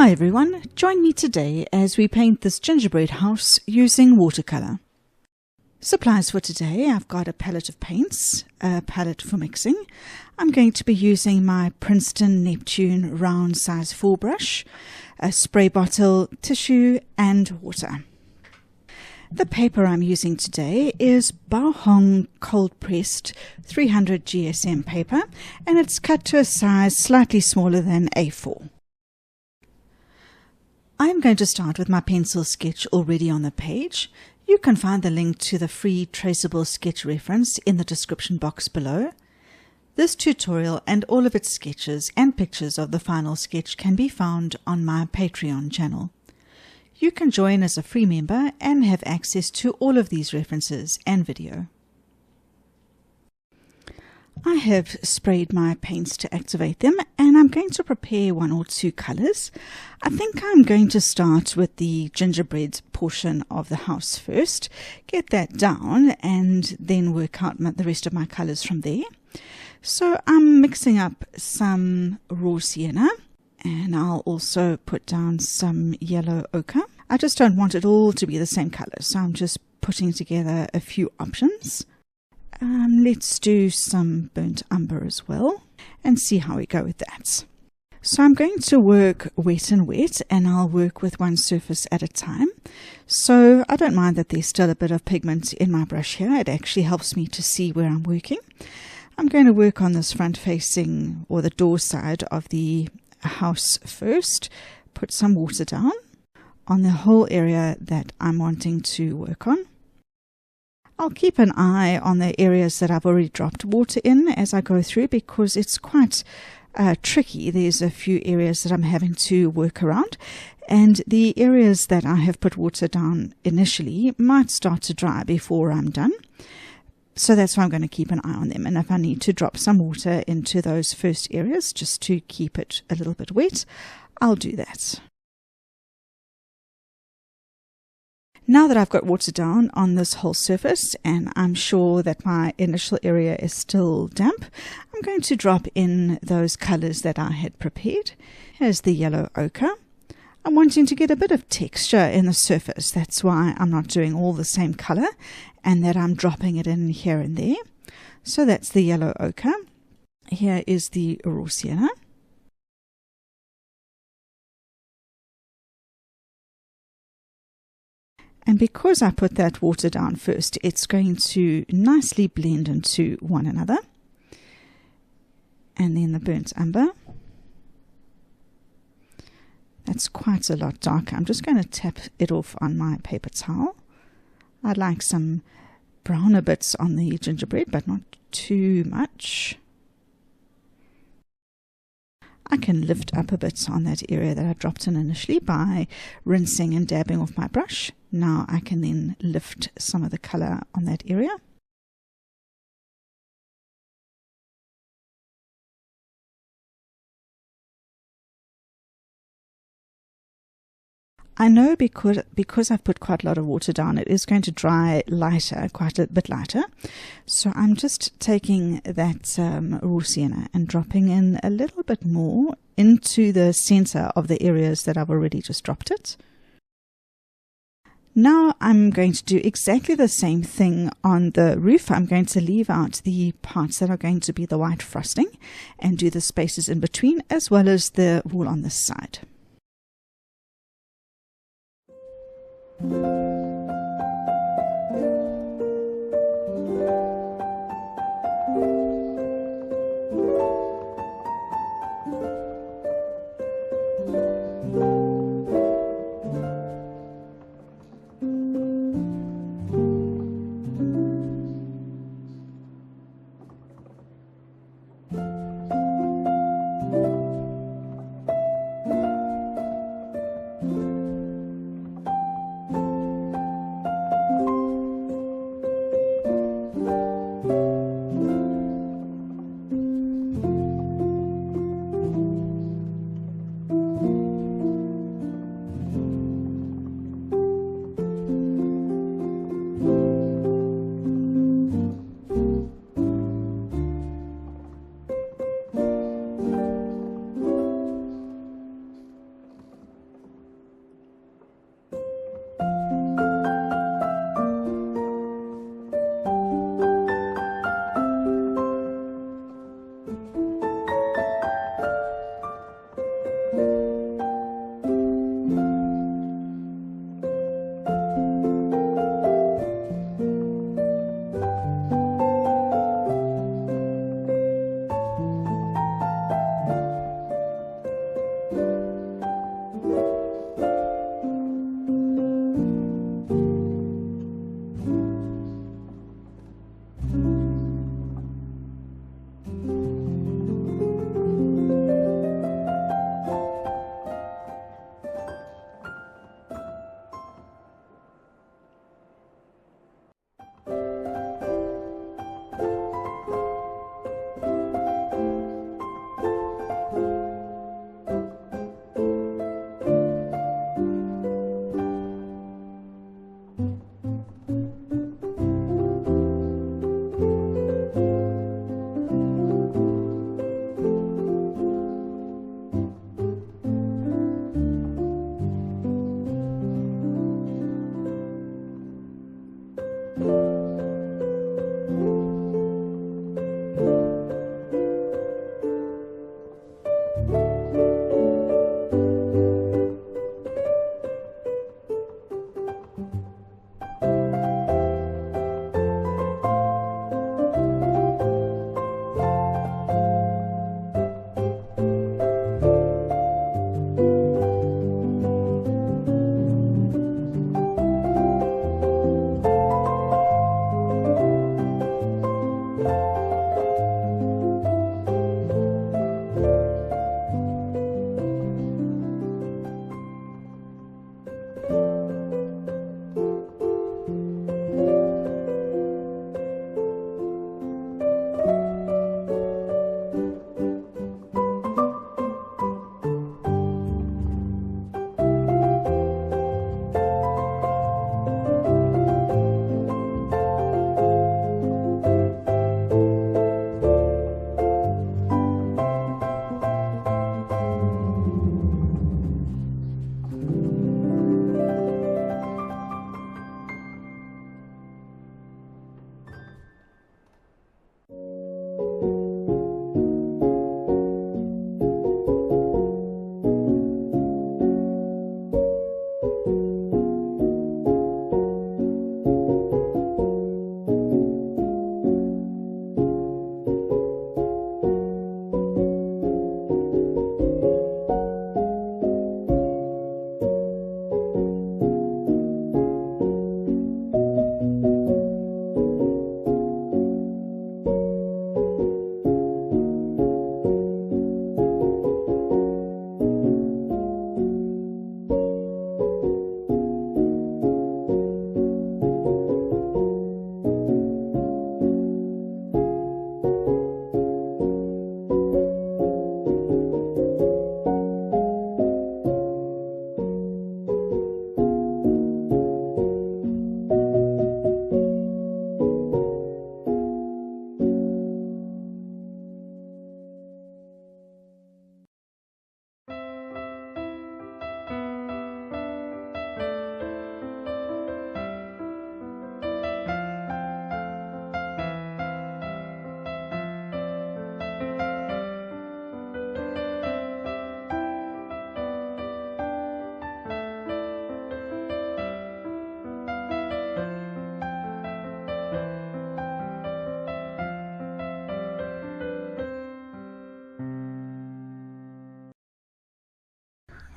Hi everyone, join me today as we paint this gingerbread house using watercolor. Supplies for today: I've got a palette of paints, a palette for mixing. I'm going to be using my Princeton Neptune round size 4 brush, a spray bottle, tissue and water. The paper I'm using today is Baohong cold pressed 300 GSM paper, and it's cut to a size slightly smaller than A4. I'm going to start with my pencil sketch already on the page. You can find the link to the free traceable sketch reference in the description box below. This tutorial and all of its sketches and pictures of the final sketch can be found on my Patreon channel. You can join as a free member and have access to all of these references and video. I have sprayed my paints to activate them, and I'm going to prepare 1 or 2 colors. I think I'm going to start with the gingerbread portion of the house first, get that down, and then work out the rest of my colors from there. So I'm mixing up some raw sienna, and I'll also put down some yellow ochre. I just don't want it all to be the same color, so I'm just putting together a few options. Let's do some burnt umber as well and see how we go with that. So I'm going to work wet and wet, and I'll work with one surface at a time. So I don't mind that there's still a bit of pigment in my brush here. It actually helps me to see where I'm working. I'm going to work on this front facing or the door side of the house first. Put some water down on the whole area that I'm wanting to work on. I'll keep an eye on the areas that I've already dropped water in as I go through, because it's quite tricky. There's a few areas that I'm having to work around, and the areas that I have put water down initially might start to dry before I'm done. So that's why I'm going to keep an eye on them, and if I need to drop some water into those first areas just to keep it a little bit wet, I'll do that. Now that I've got water down on this whole surface, and I'm sure that my initial area is still damp, I'm going to drop in those colors that I had prepared. Here's the yellow ochre. I'm wanting to get a bit of texture in the surface. That's why I'm not doing all the same color, and that I'm dropping it in here and there. So that's the yellow ochre. Here is the raw sienna. And because I put that water down first, it's going to nicely blend into one another. And then the burnt umber. That's quite a lot darker. I'm just going to tap it off on my paper towel. I'd like some browner bits on the gingerbread, but not too much. I can lift up a bit on that area that I dropped in initially by rinsing and dabbing off my brush. Now I can then lift some of the color on that area. I know because I've put quite a lot of water down, it is going to dry lighter, quite a bit lighter. So I'm just taking that raw sienna and dropping in a little bit more into the center of the areas that I've already just dropped it. Now I'm going to do exactly the same thing on the roof. I'm going to leave out the parts that are going to be the white frosting and do the spaces in between, as well as the wall on this side.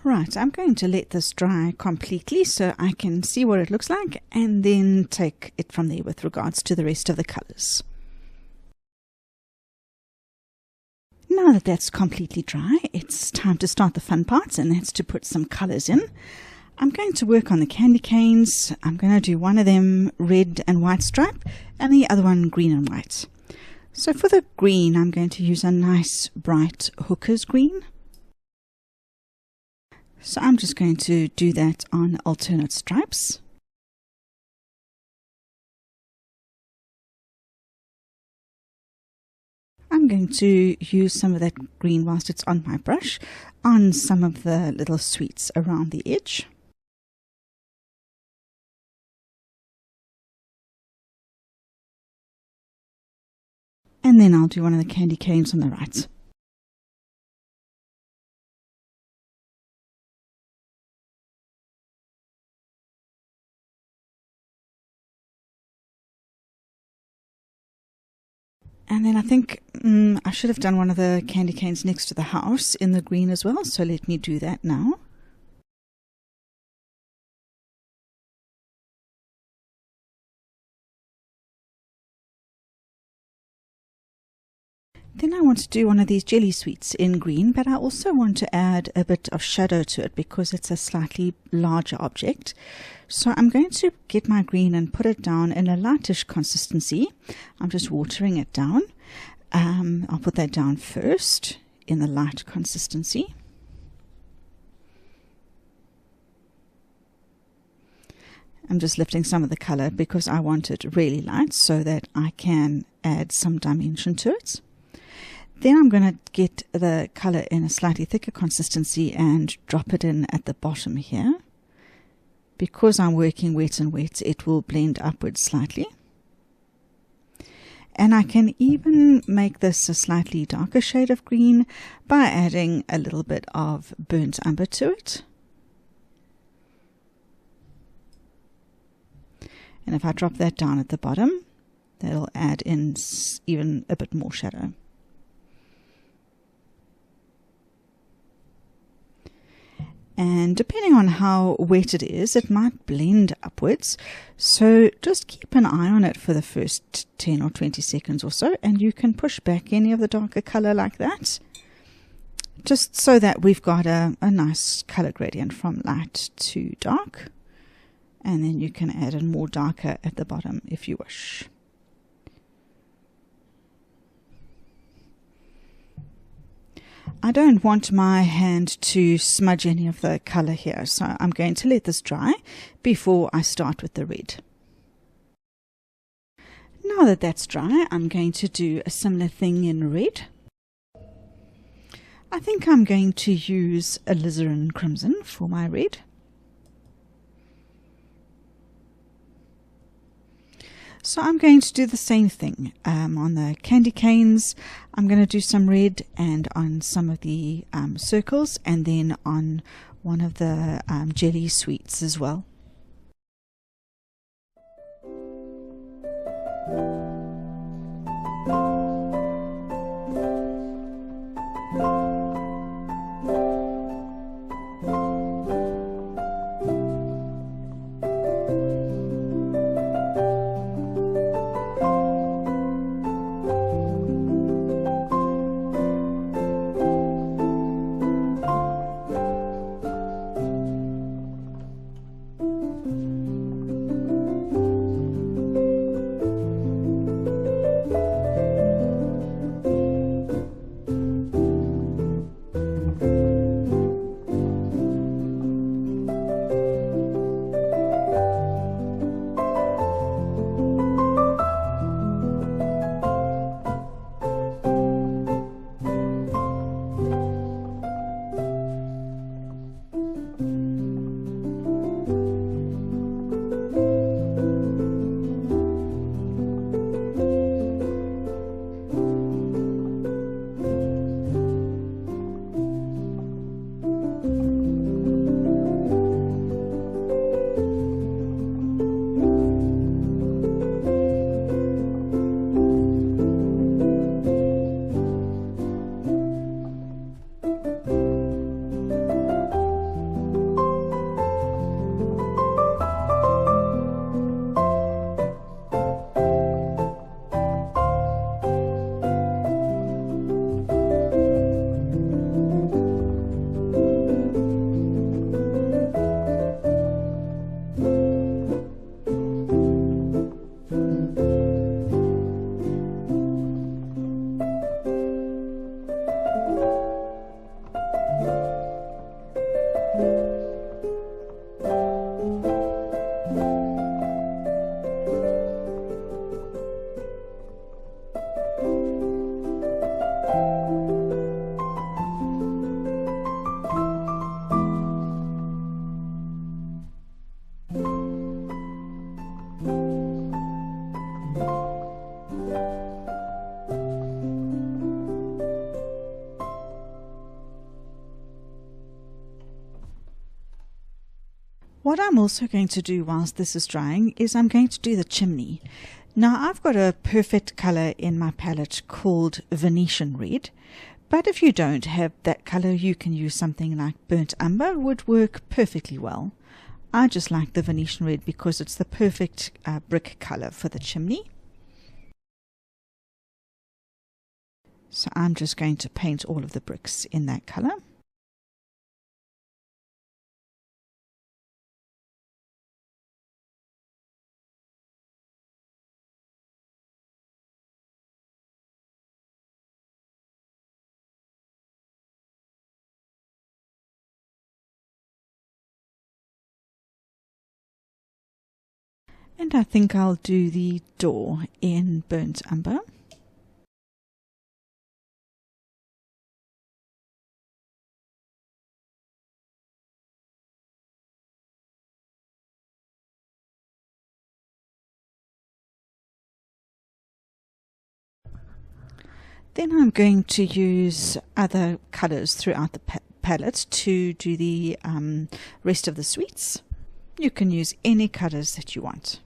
Right, I'm going to let this dry completely so I can see what it looks like and then take it from there with regards to the rest of the colors. Now that that's completely dry, it's time to start the fun part, and that's to put some colors in. I'm going to work on the candy canes. I'm going to do one of them red and white stripe and the other one green and white. So for the green, I'm going to use a nice bright hooker's green. So I'm just going to do that on alternate stripes. I'm going to use some of that green whilst it's on my brush on some of the little sweets around the edge. And then I'll do one of the candy canes on the right. And then I think I should have done one of the candy canes next to the house in the green as well, so let me do that now. Then I want to do one of these jelly sweets in green, but I also want to add a bit of shadow to it because it's a slightly larger object. So I'm going to get my green and put it down in a lightish consistency. I'm just watering it down. I'll put that down first in the light consistency. I'm just lifting some of the color because I want it really light so that I can add some dimension to it. Then I'm going to get the color in a slightly thicker consistency and drop it in at the bottom here. Because I'm working wet and wet, it will blend upwards slightly. And I can even make this a slightly darker shade of green by adding a little bit of burnt umber to it. And if I drop that down at the bottom, that'll add in even a bit more shadow. And depending on how wet it is, it might blend upwards. So just keep an eye on it for the first 10 or 20 seconds or so, and you can push back any of the darker color like that, just so that we've got a nice color gradient from light to dark. And then you can add in more darker at the bottom if you wish. I don't want my hand to smudge any of the color here, so I'm going to let this dry before I start with the red. Now that that's dry, I'm going to do a similar thing in red. I think I'm going to use Alizarin Crimson for my red. So I'm going to do the same thing on the candy canes. I'm going to do some red and on some of the circles, and then on one of the jelly sweets as well. What I'm also going to do whilst this is drying is I'm going to do the chimney. Now I've got a perfect color in my palette called Venetian red, but if you don't have that color, you can use something like burnt umber, would work perfectly well. I just like the Venetian red because it's the perfect brick color for the chimney. So I'm just going to paint all of the bricks in that color. And I think I'll do the door in burnt umber. Then I'm going to use other colors throughout the palette to do the rest of the sweets. You can use any colors that you want.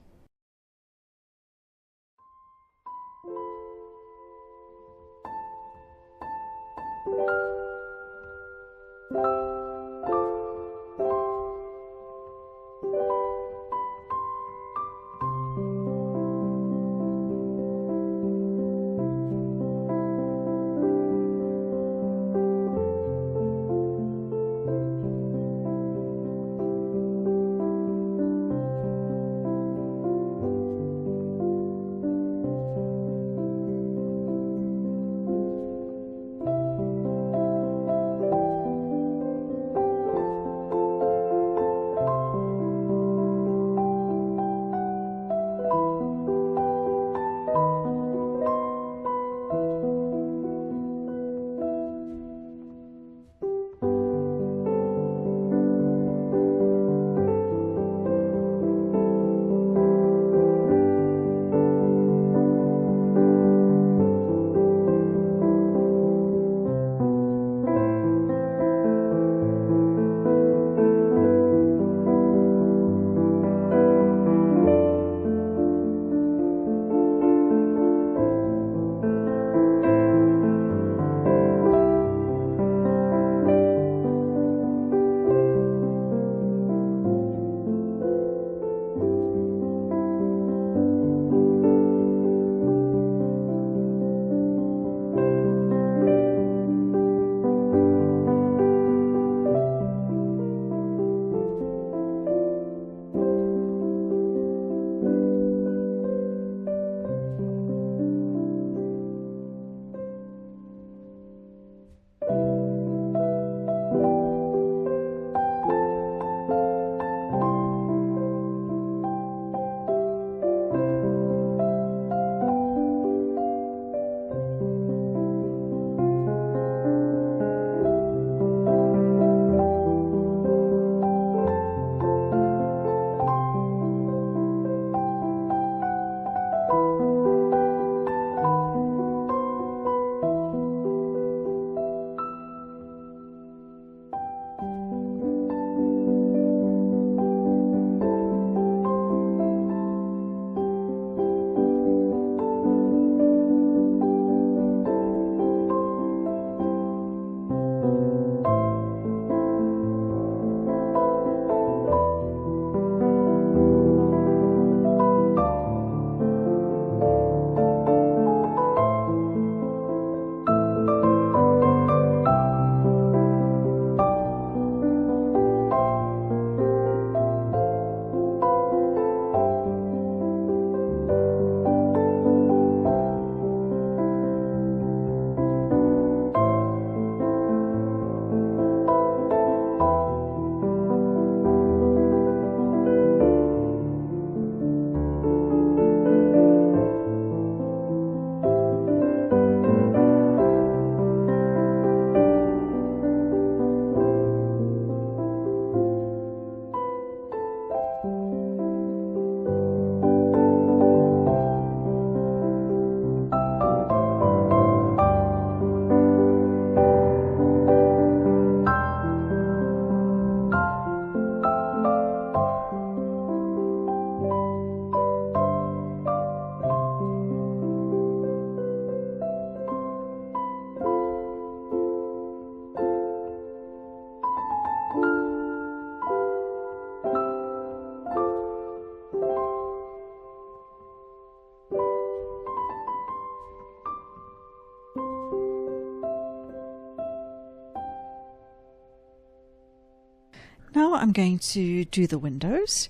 now I'm going to do the windows.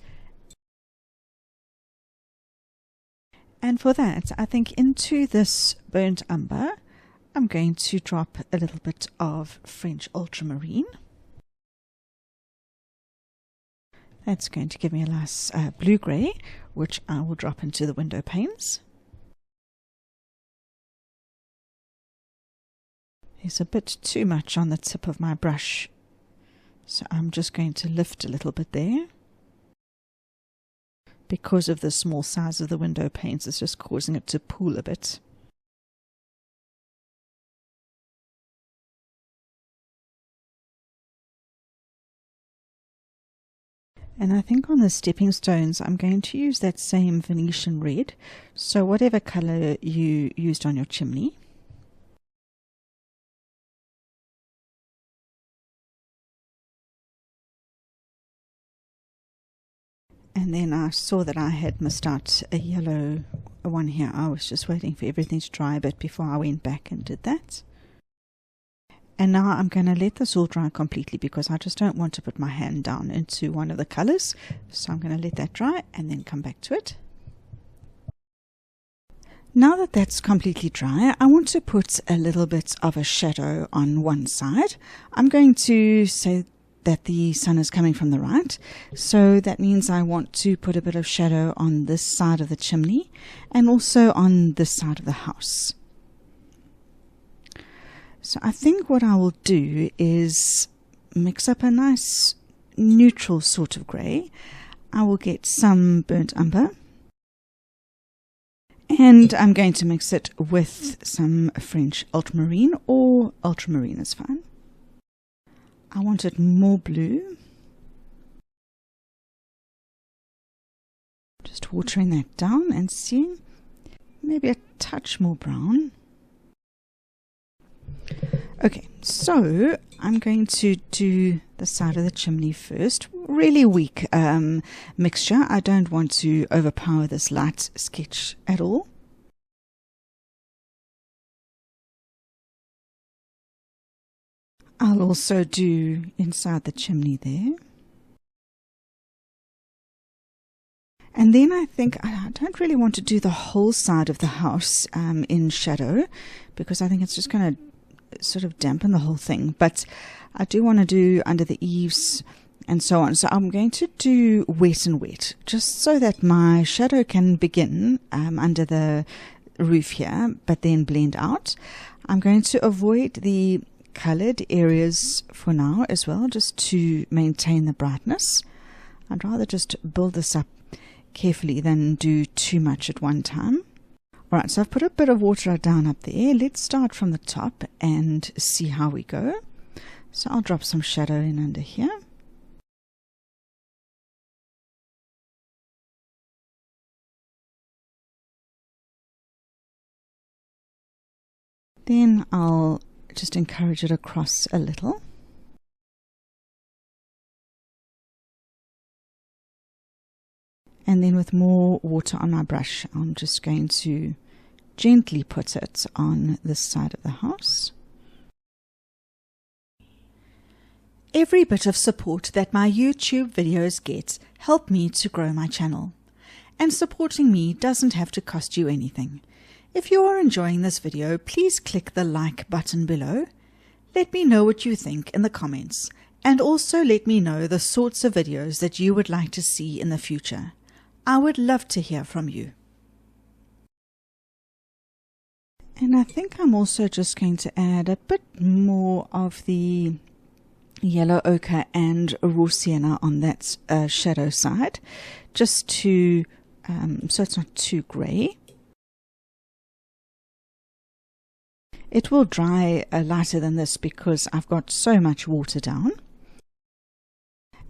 And for that, I think into this burnt umber, I'm going to drop a little bit of French Ultramarine. That's going to give me a nice blue-grey, which I will drop into the window panes. There's a bit too much on the tip of my brush, so I'm just going to lift a little bit there. Because of the small size of the window panes, it's just causing it to pool a bit. And I think on the stepping stones, I'm going to use that same Venetian red. So whatever color you used on your chimney. And then I saw that I had missed out a yellow one here. I was just waiting for everything to dry a bit before I went back and did that. And now I'm going to let this all dry completely because I just don't want to put my hand down into one of the colors. So I'm going to let that dry and then come back to it. Now that that's completely dry, I want to put a little bit of a shadow on one side. I'm going to say that the sun is coming from the right. So that means I want to put a bit of shadow on this side of the chimney and also on this side of the house. So I think what I will do is mix up a nice neutral sort of grey. I will get some burnt umber and I'm going to mix it with some French ultramarine, or ultramarine is fine. I want it more blue. Just watering that down and seeing maybe a touch more brown. Okay, so I'm going to do the side of the chimney first. Really weak mixture. I don't want to overpower this light sketch at all. I'll also do inside the chimney there. And then I think I don't really want to do the whole side of the house in shadow because I think it's just going to sort of dampen the whole thing, but I do want to do under the eaves and so on. So I'm going to do wet and wet just so that my shadow can begin under the roof here but then blend out. I'm going to avoid the colored areas for now as well, just to maintain the brightness. I'd rather just build this up carefully than do too much at one time. Alright, so I've put a bit of water down up there. Let's start from the top and see how we go. So I'll drop some shadow in under here. Then I'll just encourage it across a little. And then with more water on my brush, I'm just going to gently put it on this side of the house. Every bit of support that my YouTube videos get help me to grow my channel. And supporting me doesn't have to cost you anything. If you are enjoying this video, please click the like button below. Let me know what you think in the comments, and also let me know the sorts of videos that you would like to see in the future. I would love to hear from you. And I think I'm also just going to add a bit more of the yellow ochre and raw sienna on that shadow side, just to so it's not too grey. It will dry lighter than this because I've got so much water down.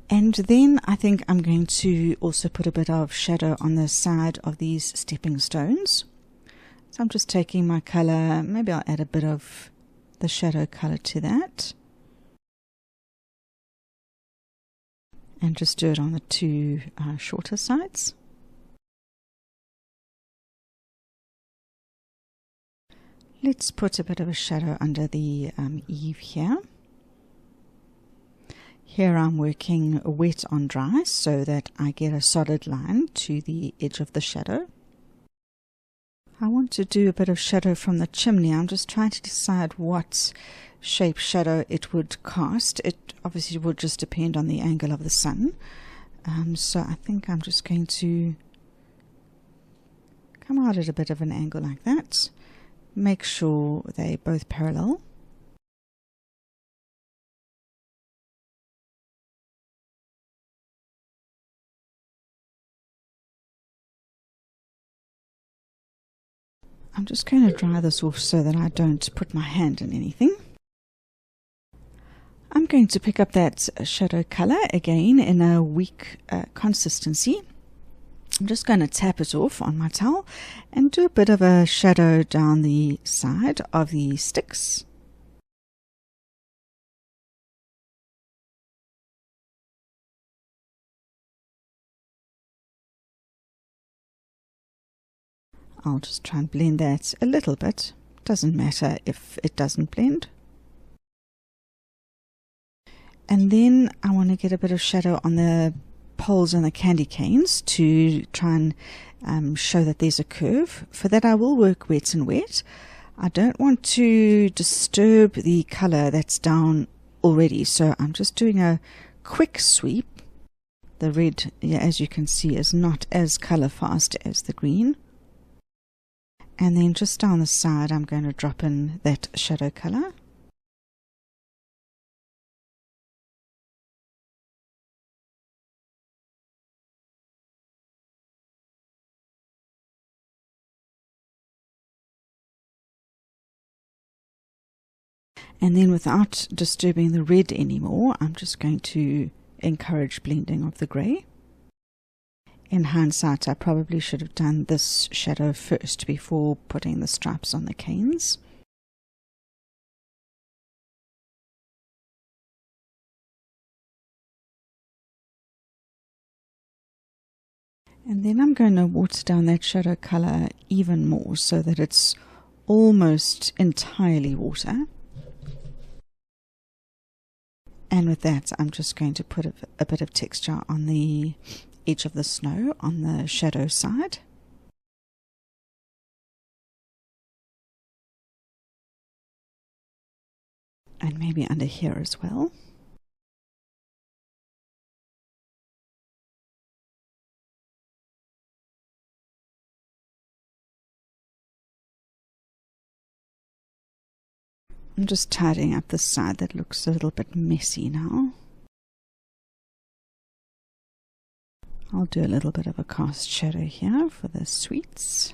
And then I think I'm going to also put a bit of shadow on the side of these stepping stones. So I'm just taking my color, maybe I'll add a bit of the shadow color to that. And just do it on the two shorter sides. Let's put a bit of a shadow under the eave here. Here I'm working wet on dry so that I get a solid line to the edge of the shadow. I want to do a bit of shadow from the chimney. I'm just trying to decide what shape shadow it would cast. It obviously would just depend on the angle of the sun. So I think I'm just going to come out at a bit of an angle like that. Make sure they're both parallel. I'm just going to dry this off so that I don't put my hand in anything. I'm going to pick up that shadow color again in a weak consistency. I'm just going to tap it off on my towel and do a bit of a shadow down the side of the sticks. I'll just try and blend that a little bit. Doesn't matter if it doesn't blend. And then I want to get a bit of shadow on the poles and the candy canes to try and show that there's a curve. For that I will work wet and wet. I don't want to disturb the color that's down already, so I'm just doing a quick sweep. The red, as you can see, is not as color fast as the green. And then just down the side I'm going to drop in that shadow color. And then without disturbing the red anymore, I'm just going to encourage blending of the grey. In hindsight, I probably should have done this shadow first before putting the stripes on the canes. And then I'm going to water down that shadow color even more so that it's almost entirely water. And with that, I'm just going to put a bit of texture on the edge of the snow on the shadow side. And maybe under here as well. I'm just tidying up this side that looks a little bit messy now. I'll do a little bit of a cast shadow here for the sweets.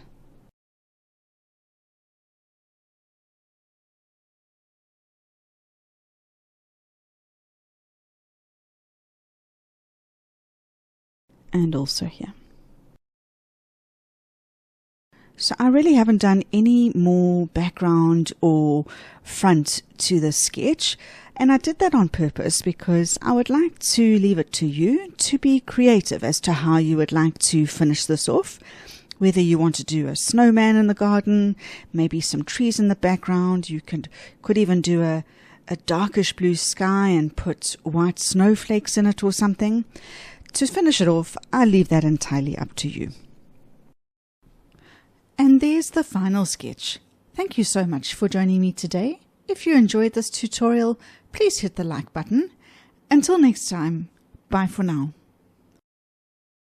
And also here. So I really haven't done any more background or front to the sketch, and I did that on purpose because I would like to leave it to you to be creative as to how you would like to finish this off. Whether you want to do a snowman in the garden, maybe some trees in the background, you could even do a darkish blue sky and put white snowflakes in it or something. To finish it off, I leave that entirely up to you. And there's the final sketch. Thank you so much for joining me today. If you enjoyed this tutorial, please hit the like button. Until next time, bye for now.